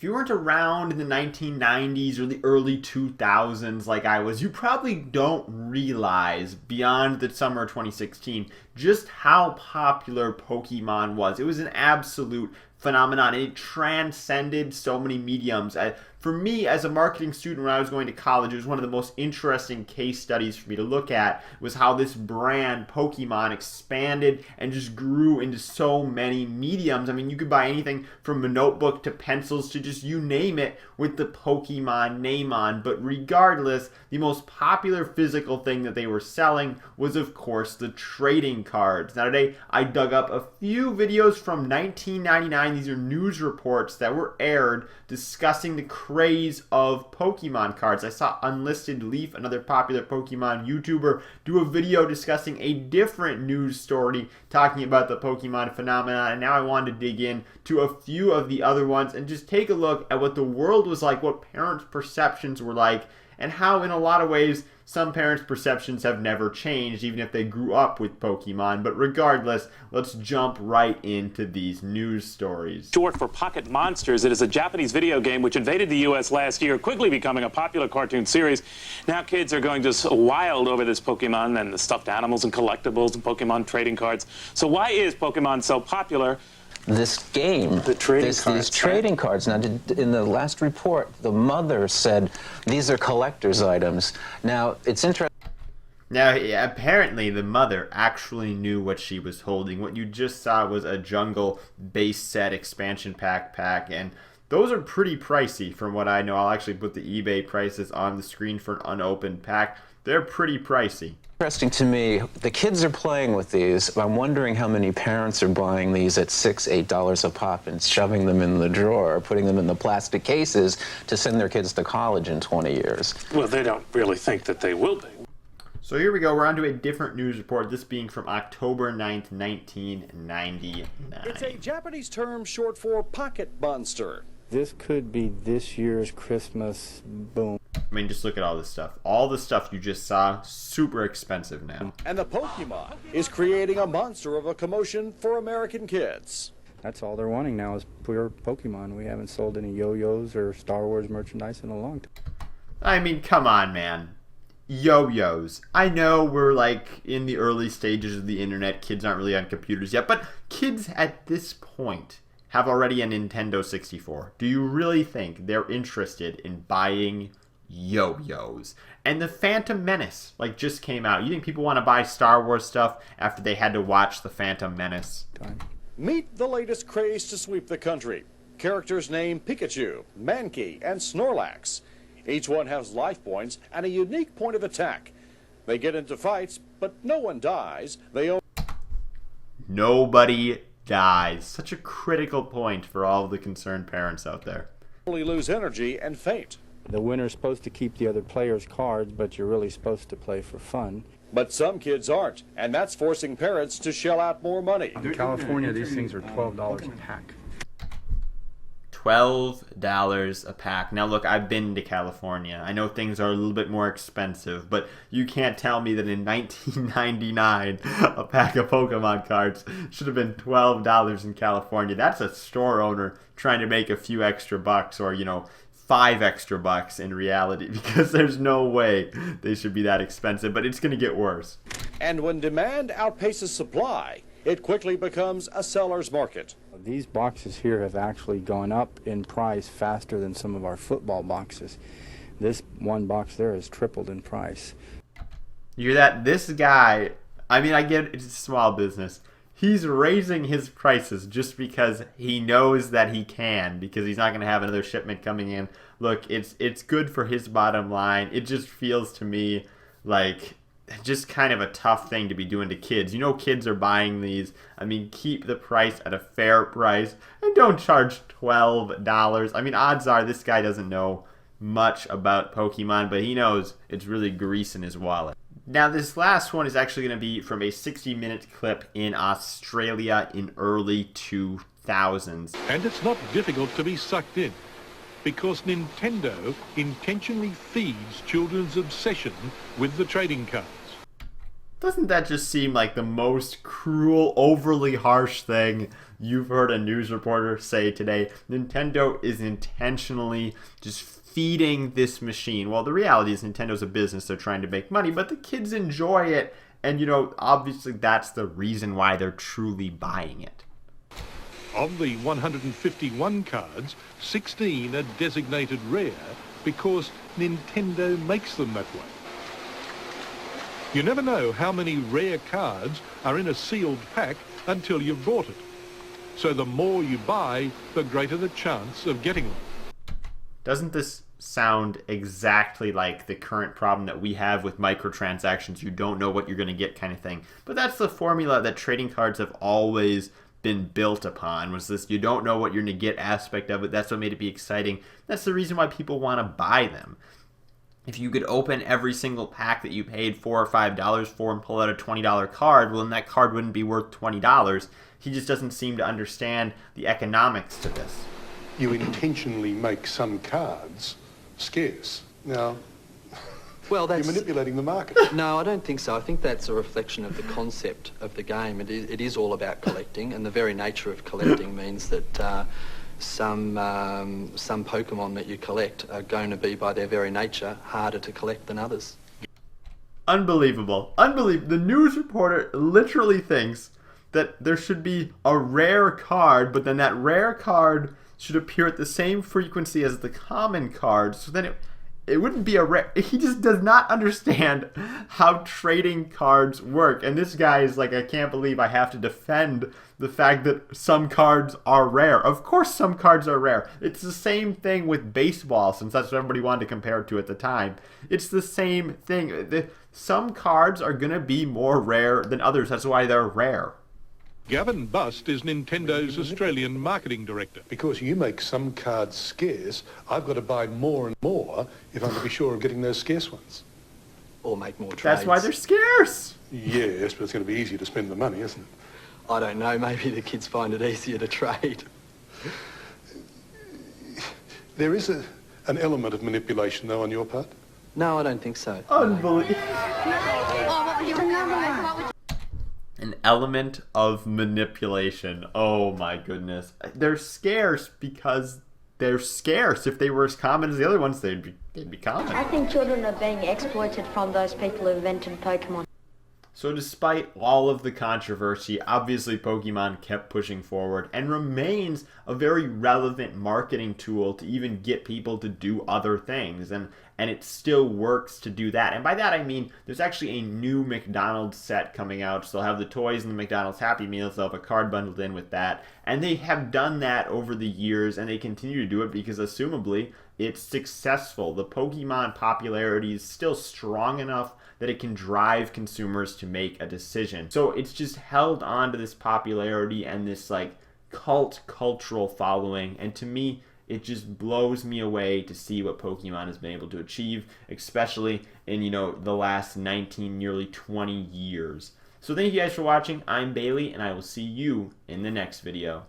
if you weren't around in the 1990s or the early 2000s like I was, you probably don't realize beyond the summer of 2016 just how popular Pokemon was. It was an absolute phenomenon. It transcended so many mediums. For me, as a marketing student when I was going to college, it was one of the most interesting case studies for me to look at, was how this brand, Pokemon, expanded and just grew into so many mediums. I mean, you could buy anything from a notebook to pencils to just you name it with the Pokemon name on. But regardless, the most popular physical thing that they were selling was, of course, the trading cards. Now today, I dug up a few videos from 1999. These are news reports that were aired discussing the craze of Pokemon cards. I saw Unlisted Leaf, another popular Pokemon YouTuber, do a video discussing a different news story talking about the Pokemon phenomenon, and now I wanted to dig in to a few of the other ones and just take a look at what the world was like, what parents' perceptions were like, and how in a lot of ways some parents' perceptions have never changed, even if they grew up with Pokemon. But regardless, let's jump right into these news stories. Short for Pocket Monsters, it is a Japanese video game which invaded the U.S. last year, quickly becoming a popular cartoon series. Now kids are going just wild over this Pokemon and the stuffed animals and collectibles and Pokemon trading cards. So why is Pokemon so popular? This game, these trading cards. Now, in the last report, the mother said these are collector's items. Now, it's interesting. Now, apparently, the mother actually knew what she was holding. What you just saw was a jungle base set expansion pack, and those are pretty pricey from what I know. I'll actually put the eBay prices on the screen for an unopened pack. They're pretty pricey. Interesting to me, the kids are playing with these. I'm wondering how many parents are buying these at $6, $8 a pop and shoving them in the drawer, putting them in the plastic cases to send their kids to college in 20 years. Well, they don't really think that they will be. So here we go. We're on to a different news report, this being from October 9th, 1999. It's a Japanese term short for pocket monster. This could be this year's Christmas boom. I mean, just look at all this stuff. All the stuff you just saw, super expensive now. And the Pokemon is creating a monster of a commotion for American kids. That's all they're wanting now is pure Pokemon. We haven't sold any yo-yos or Star Wars merchandise in a long time. I mean, come on, man. Yo-yos. I know we're like in the early stages of the internet. Kids aren't really on computers yet, but kids at this point have already a Nintendo 64. Do you really think they're interested in buying yo-yos? And the Phantom Menace just came out. You think people want to buy Star Wars stuff after they had to watch the Phantom Menace? Meet the latest craze to sweep the country. Characters named Pikachu, Mankey, and Snorlax. Each one has life points and a unique point of attack. They get into fights, but no one dies. Nobody dies. Such a critical point for all the concerned parents out there. Only lose energy and faint. The winner's supposed to keep the other players' cards, but you're really supposed to play for fun. But some kids aren't, and that's forcing parents to shell out more money. In California, these things are $12 a pack. $12 a pack. Now look, I've been to California. I know things are a little bit more expensive, but you can't tell me that in 1999 a pack of Pokemon cards should have been $12 in California. That's a store owner trying to make a few extra bucks, or 5 extra bucks in reality, because there's no way they should be that expensive, but it's going to get worse. And when demand outpaces supply, it quickly becomes a seller's market. These boxes here have actually gone up in price faster than some of our football boxes. This one box there has tripled in price. You hear that? This guy, I mean, I get it's a small business. He's raising his prices just because he knows that he can, because he's not going to have another shipment coming in. Look, it's good for his bottom line. It just feels to me like just kind of a tough thing to be doing to kids. Kids are buying these. I mean, keep the price at a fair price and don't charge $12. I mean, odds are this guy doesn't know much about Pokemon, but he knows it's really greasing his wallet. Now, this last one is actually going to be from a 60-minute clip in Australia in early 2000s. And it's not difficult to be sucked in, because Nintendo intentionally feeds children's obsession with the trading cards. Doesn't that just seem like the most cruel, overly harsh thing you've heard a news reporter say today? Nintendo is intentionally just feeding this machine. Well, the reality is Nintendo's a business. They're trying to make money, but the kids enjoy it. And, you know, obviously that's the reason why they're truly buying it. Of the 151 cards, 16 are designated rare because Nintendo makes them that way. You never know how many rare cards are in a sealed pack until you've bought it. So the more you buy, the greater the chance of getting them. Doesn't this sound exactly like the current problem that we have with microtransactions? You don't know what you're going to get kind of thing. But that's the formula that trading cards have always been built upon, was this you don't know what you're going to get aspect of it. That's what made it be exciting. That's the reason why people want to buy them. If you could open every single pack that you paid $4 or $5 for and pull out a $20 card, well, then that card wouldn't be worth $20. He just doesn't seem to understand the economics to this. You intentionally make some cards scarce. Now, well, you're manipulating the market. No, I don't think so. I think that's a reflection of the concept of the game. It is all about collecting, and the very nature of collecting means that some Pokemon that you collect are going to be, by their very nature, harder to collect than others. Unbelievable. Unbelievable. The news reporter literally thinks that there should be a rare card, but then that rare card should appear at the same frequency as the common card, so then it wouldn't be a rare. He just does not understand how trading cards work. And this guy is like, I can't believe I have to defend the fact that some cards are rare. Of course some cards are rare. It's the same thing with baseball, since that's what everybody wanted to compare it to at the time. It's the same thing. Some cards are going to be more rare than others. That's why they're rare. Gavin Bust is Nintendo's Australian marketing director. Because you make some cards scarce, I've got to buy more and more if I'm to be sure of getting those scarce ones. Or make more trades. That's why they're scarce. Yes, but it's going to be easier to spend the money, isn't it? I don't know, maybe the kids find it easier to trade. There is an element of manipulation, though, on your part? No, I don't think so. Unbelievable. An element of manipulation. Oh my goodness. They're scarce because they're scarce. If they were as common as the other ones, they'd be common. I think children are being exploited from those people who invented Pokemon. So despite all of the controversy, obviously Pokemon kept pushing forward and remains a very relevant marketing tool to even get people to do other things. And it still works to do that. And by that I mean there's actually a new McDonald's set coming out. So they'll have the toys and the McDonald's Happy Meals. They'll have a card bundled in with that. And they have done that over the years, and they continue to do it because assumably it's successful. The Pokemon popularity is still strong enough that it can drive consumers to make a decision. So it's just held on to this popularity and this like cultural following. And to me, it just blows me away to see what Pokemon has been able to achieve, especially in, the last 19, nearly 20 years. So thank you guys for watching. I'm Bailey, and I will see you in the next video.